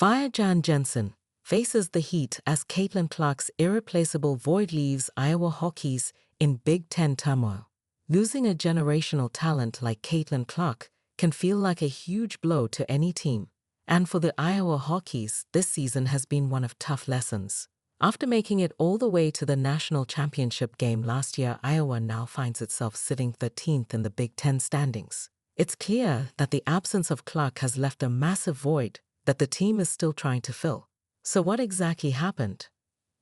Fire Jensen faces the heat as Caitlin Clark's irreplaceable void leaves Iowa Hawkeyes in Big Ten turmoil. Losing a generational talent like Caitlin Clark can feel like a huge blow to any team. And for the Iowa Hawkeyes, this season has been one of tough lessons. After making it all the way to the national championship game last year, Iowa now finds itself sitting 13th in the Big Ten standings. It's clear that the absence of Clark has left a massive void that the team is still trying to fill. So what exactly happened?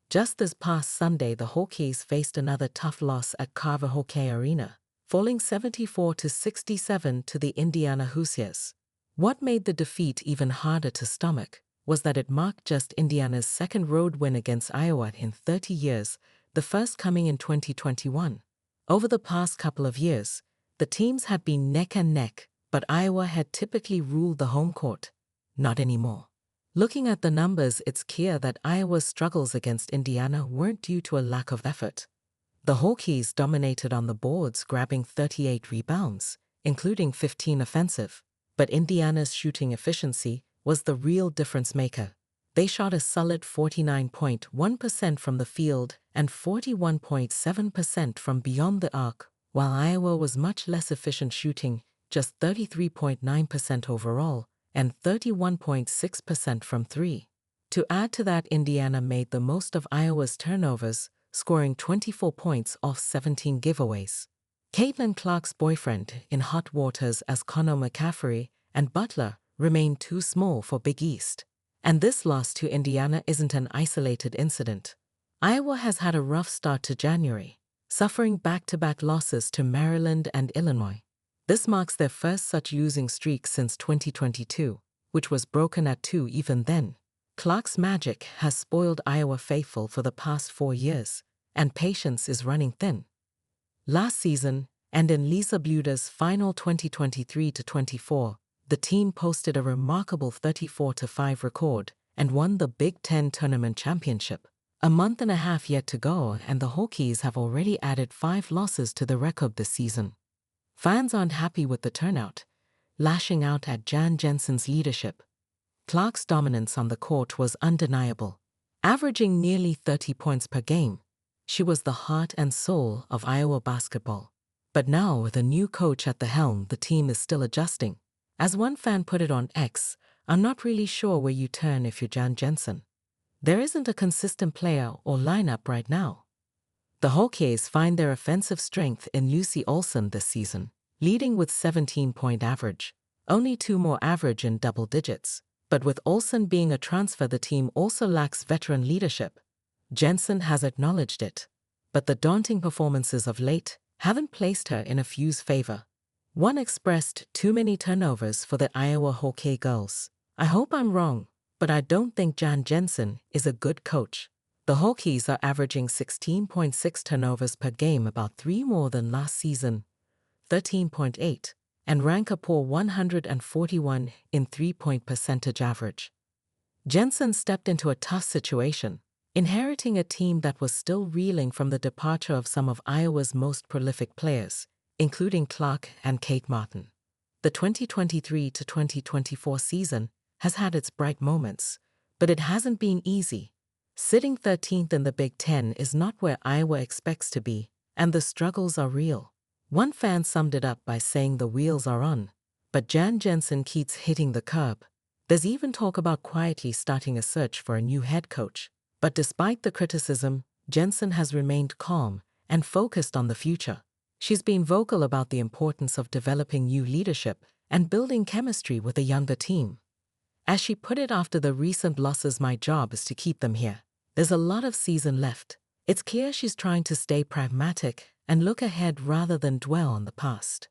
Just this past Sunday, the Hawkeyes faced another tough loss at Carver Hawkeye Arena, falling 74-67 to the Indiana Hoosiers. What made the defeat even harder to stomach was that it marked just Indiana's second road win against Iowa in 30 years, the first coming in 2021. Over the past couple of years, the teams had been neck and neck, but Iowa had typically ruled the home court. Not anymore. Looking at the numbers, it's clear that Iowa's struggles against Indiana weren't due to a lack of effort. The Hawkeyes dominated on the boards, grabbing 38 rebounds, including 15 offensive. But Indiana's shooting efficiency was the real difference maker. They shot a solid 49.1% from the field and 41.7% from beyond the arc, while Iowa was much less efficient, shooting just 33.9% overall and 31.6% from three. To add to that, Indiana made the most of Iowa's turnovers, scoring 24 points off 17 giveaways. Caitlin Clark's boyfriend in hot waters as Connor McCaffrey and Butler remained too small for Big East. And this loss to Indiana isn't an isolated incident. Iowa has had a rough start to January, suffering back-to-back losses to Maryland and Illinois. This marks their first such losing streak since 2022, which was broken at 2 even then. Clark's magic has spoiled Iowa faithful for the past 4 years, and patience is running thin. Last season, and in Lisa Bluder's final 2023-24, the team posted a remarkable 34-5 record and won the Big Ten Tournament Championship. A month and a half yet to go, and the Hawkeyes have already added 5 losses to the record this season. Fans aren't happy with the turnout, lashing out at Jensen's leadership. Clark's dominance on the court was undeniable, averaging nearly 30 points per game. She was the heart and soul of Iowa basketball. But now, with a new coach at the helm, the team is still adjusting. As one fan put it on X, "I'm not really sure where you turn if you're Jensen. There isn't a consistent player or lineup right now." The Hawkeyes find their offensive strength in Lucy Olson this season, leading with 17-point average. Only 2 more average in double digits. But with Olson being a transfer, the team also lacks veteran leadership. Jensen has acknowledged it. But the daunting performances of late haven't placed her in a few's favor. One expressed too many turnovers for the Iowa Hawkeye girls. "I hope I'm wrong, but I don't think Jensen is a good coach." The Hawkeyes are averaging 16.6 turnovers per game, about 3 more than last season, 13.8, and rank a poor 141 in 3-point percentage average. Jensen stepped into a tough situation, inheriting a team that was still reeling from the departure of some of Iowa's most prolific players, including Clark and Kate Martin. The 2023-2024 season has had its bright moments, but it hasn't been easy. Sitting 13th in the Big Ten is not where Iowa expects to be, and the struggles are real. One fan summed it up by saying the wheels are on, but Jensen keeps hitting the curb. There's even talk about quietly starting a search for a new head coach. But despite the criticism, Jensen has remained calm and focused on the future. She's been vocal about the importance of developing new leadership and building chemistry with a younger team. As she put it after the recent losses, "My job is to keep them here. There's a lot of season left." It's clear she's trying to stay pragmatic and look ahead rather than dwell on the past.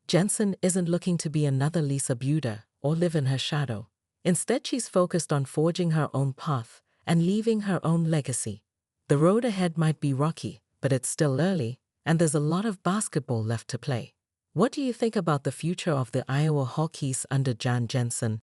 Jensen isn't looking to be another Lisa Bluder or live in her shadow. Instead, she's focused on forging her own path and leaving her own legacy. The road ahead might be rocky, but it's still early, and there's a lot of basketball left to play. What do you think about the future of the Iowa Hawkeyes under Jensen?